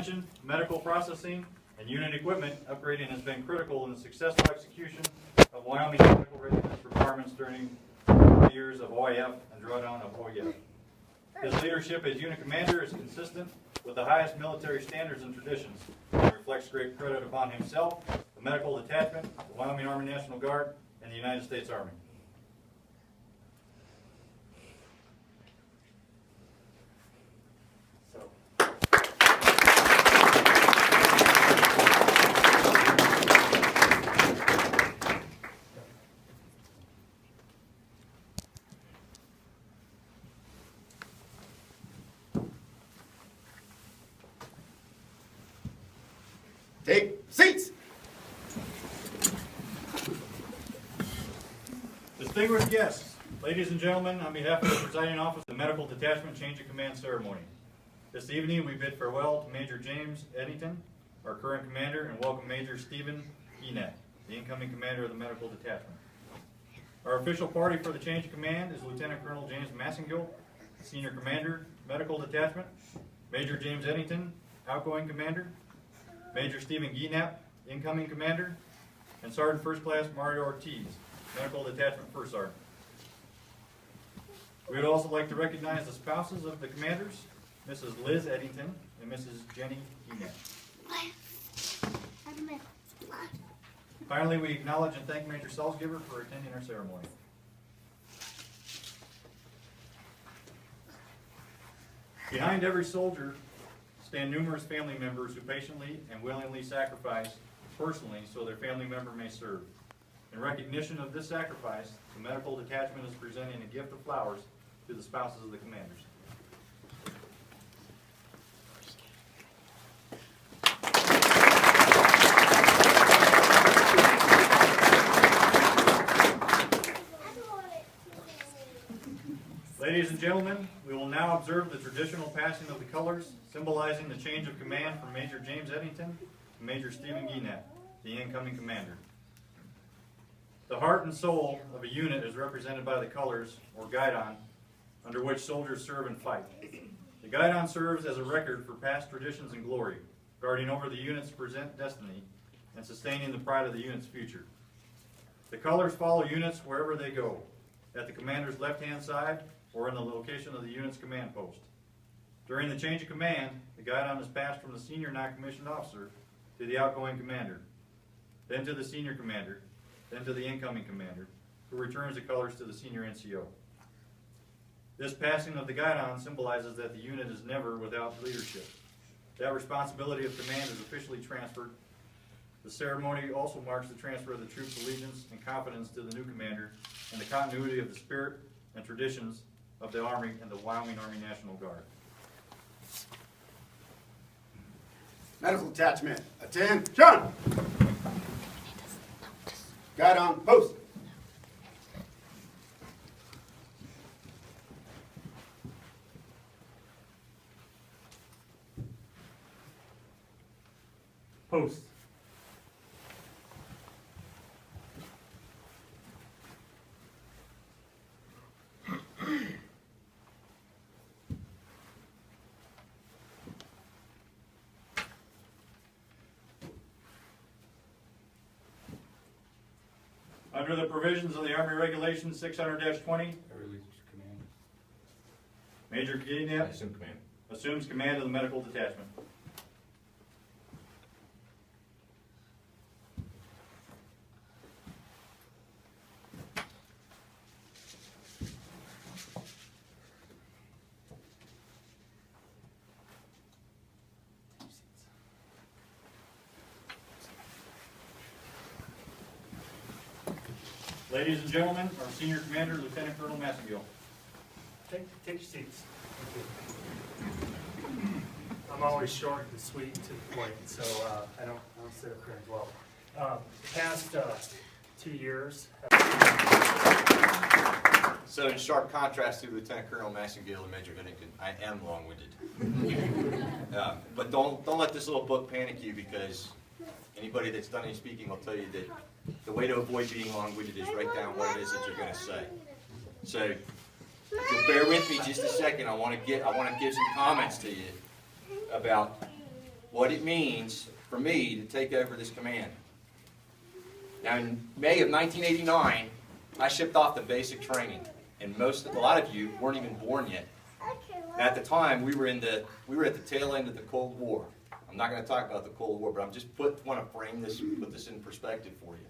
retention, medical processing, and unit equipment upgrading has been critical in the successful execution of Wyoming medical readiness requirements during 4 years of OIF and drawdown of OIF. His leadership as unit commander is consistent with the highest military standards and traditions and reflects great credit upon himself, the medical detachment, the Wyoming Army National Guard, and the United States Army. Take seats. Distinguished guests, ladies and gentlemen, on behalf of the presiding officer, the Medical Detachment Change of Command Ceremony. This evening we bid farewell to Major James Eddington, our current commander, and welcome Major Stephen Guinet, the incoming commander of the Medical Detachment. Our official party for the change of command is Lieutenant Colonel James Massengill, Senior Commander, Medical Detachment, Major James Eddington, outgoing commander, Major Stephen Guinet, incoming commander, and Sergeant First Class Mario Ortiz, Medical Detachment First Sergeant. We would also like to recognize the spouses of the commanders, Mrs. Liz Eddington and Mrs. Jenny Guinet. Finally, we acknowledge and thank Major Salzgiver for attending our ceremony. Behind every soldier stand numerous family members who patiently and willingly sacrifice personally so their family member may serve. In recognition of this sacrifice, the Medical Detachment is presenting a gift of flowers to the spouses of the commanders. Ladies and gentlemen, we will now observe the traditional passing of the colors, symbolizing the change of command from Major James Eddington to Major Stephen Guinet, the incoming commander. The heart and soul of a unit is represented by the colors, or guidon, under which soldiers serve and fight. The guidon serves as a record for past traditions and glory, guarding over the unit's present destiny and sustaining the pride of the unit's future. The colors follow units wherever they go, at the commander's left-hand side or in the location of the unit's command post. During the change of command, the guidon is passed from the senior non-commissioned officer to the outgoing commander, then to the senior commander, then to the incoming commander, who returns the colors to the senior NCO. This passing of the guidon symbolizes that the unit is never without leadership. That responsibility of command is officially transferred. The ceremony also marks the transfer of the troops' allegiance and confidence to the new commander and the continuity of the spirit and traditions of the Army and the Wyoming Army National Guard. Medical Detachment, attention! Guidon, post. Post. Under the provisions of the Army Regulations 600-20, I release command. Major I Guinet assume command. assumes command of the Medical Detachment. Ladies and gentlemen, our Senior Commander, Lieutenant Colonel Massengill. Take your seats. I'm always short and sweet to the point, so I don't sit up here and dwell. The past 2 years. So in sharp contrast to Lieutenant Colonel Massengill and Major Eddington, I am long-winded. But don't let this little book panic you, because anybody that's done any speaking will tell you that the way to avoid being long-winded is write down what it is that you're going to say. So if you'll bear with me just a second, I want to give some comments to you about what it means for me to take over this command. Now, in May of 1989, I shipped off the basic training, and a lot of you weren't even born yet. At the time, we were at the tail end of the Cold War. I'm not going to talk about the Cold War, but I'm just want to frame this, put this in perspective for you.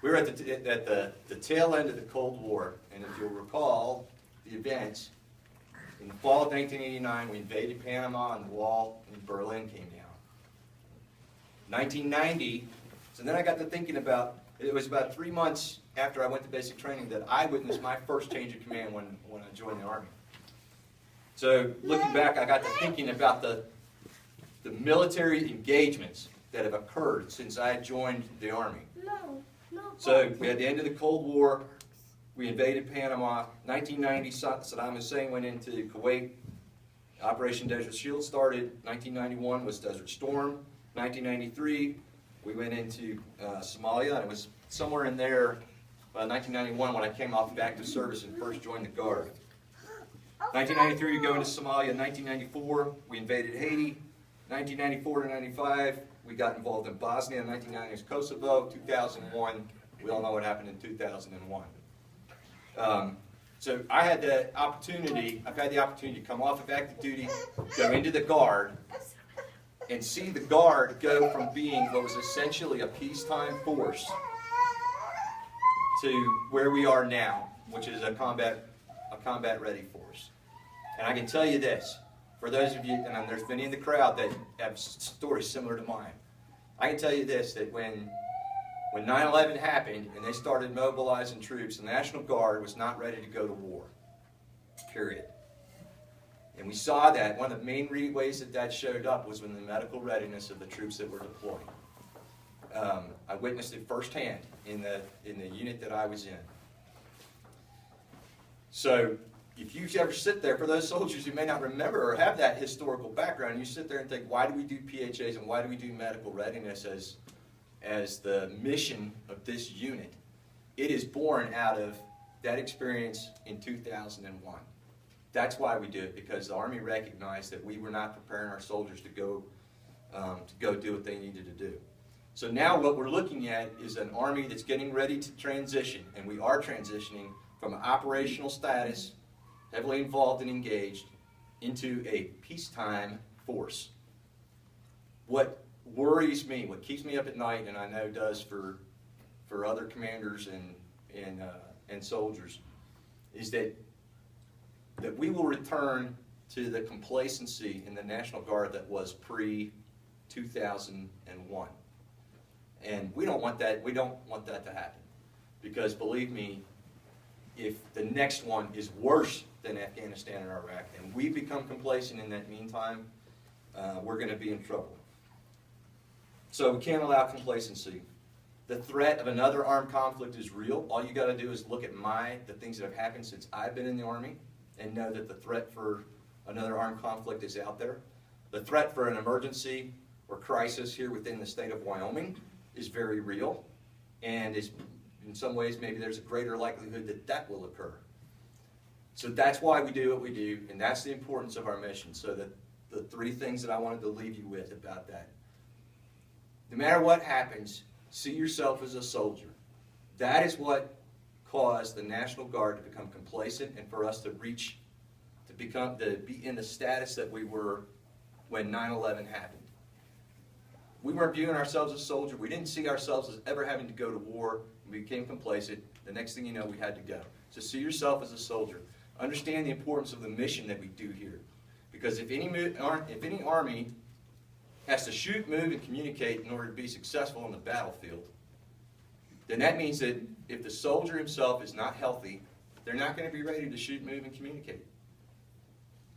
We were at the tail end of the Cold War, and if you'll recall the events, in the fall of 1989, we invaded Panama, and the wall in Berlin came down. 1990, so then I got to thinking about, it was about 3 months after I went to basic training that I witnessed my first change of command when I joined the Army. So looking back, I got to thinking about the military engagements that have occurred since I joined the Army. So we had the end of the Cold War, we invaded Panama, 1990 Saddam Hussein went into Kuwait, Operation Desert Shield started, 1991 was Desert Storm, 1993 we went into Somalia, and it was somewhere in there, 1991 when I came off of active service and first joined the Guard. 1993 we go into Somalia, 1994 we invaded Haiti, 1994 to 95 we got involved in Bosnia, 1990 Kosovo, 2001 we all know what happened in 2001. So I've had the opportunity to come off of active duty, go into the Guard, and see the Guard go from being what was essentially a peacetime force to where we are now, which is a combat-ready force. And I can tell you this, for those of you, and there's many in the crowd that have stories similar to mine, I can tell you this, that when 9/11 happened and they started mobilizing troops, the National Guard was not ready to go to war, period. And we saw that. One of the main ways that showed up was in the medical readiness of the troops that were deployed. I witnessed it firsthand in the unit that I was in. So if you ever sit there, for those soldiers who may not remember or have that historical background, you sit there and think, why do we do PHAs and why do we do medical readiness as the mission of this unit? It is born out of that experience in 2001. That's why we do it, because the Army recognized that we were not preparing our soldiers to go do what they needed to do. So now what we're looking at is an Army that's getting ready to transition, and we are transitioning from an operational status, heavily involved and engaged, into a peacetime force. What worries me, what keeps me up at night, and I know does for other commanders and soldiers, is that we will return to the complacency in the National Guard that was pre-2001. And we don't want that to happen. Because believe me, if the next one is worse than Afghanistan and Iraq, and we become complacent in that meantime, we're going to be in trouble. So we can't allow complacency. The threat of another armed conflict is real. All you got to do is look at the things that have happened since I've been in the Army, and know that the threat for another armed conflict is out there. The threat for an emergency or crisis here within the state of Wyoming is very real, and in some ways maybe there's a greater likelihood that that will occur. So that's why we do what we do, and that's the importance of our mission. So that the three things that I wanted to leave you with about that. No matter what happens, see yourself as a soldier. That is what caused the National Guard to become complacent and for us to be in the status that we were when 9/11 happened. We weren't viewing ourselves as soldiers. We didn't see ourselves as ever having to go to war. We became complacent. The next thing you know, we had to go. So see yourself as a soldier. Understand the importance of the mission that we do here. Because if any army has to shoot, move, and communicate in order to be successful on the battlefield, then that means that if the soldier himself is not healthy, they're not going to be ready to shoot, move, and communicate.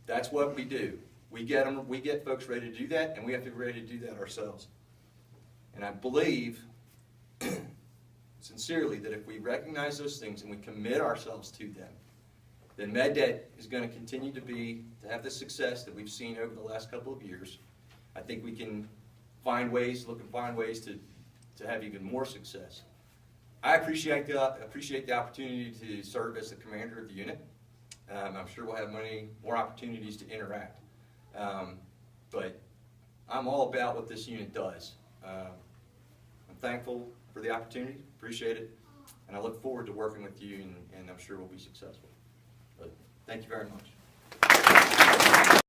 That's what we do. We get folks ready to do that, and we have to be ready to do that ourselves. And I believe sincerely that if we recognize those things and we commit ourselves to them, then MedDet is going to continue to have the success that we've seen over the last couple of years. I think we can find ways to have even more success. I appreciate the opportunity to serve as the commander of the unit. I'm sure we'll have many more opportunities to interact. But I'm all about what this unit does. I'm thankful for the opportunity, appreciate it, and I look forward to working with you, and I'm sure we'll be successful. But thank you very much.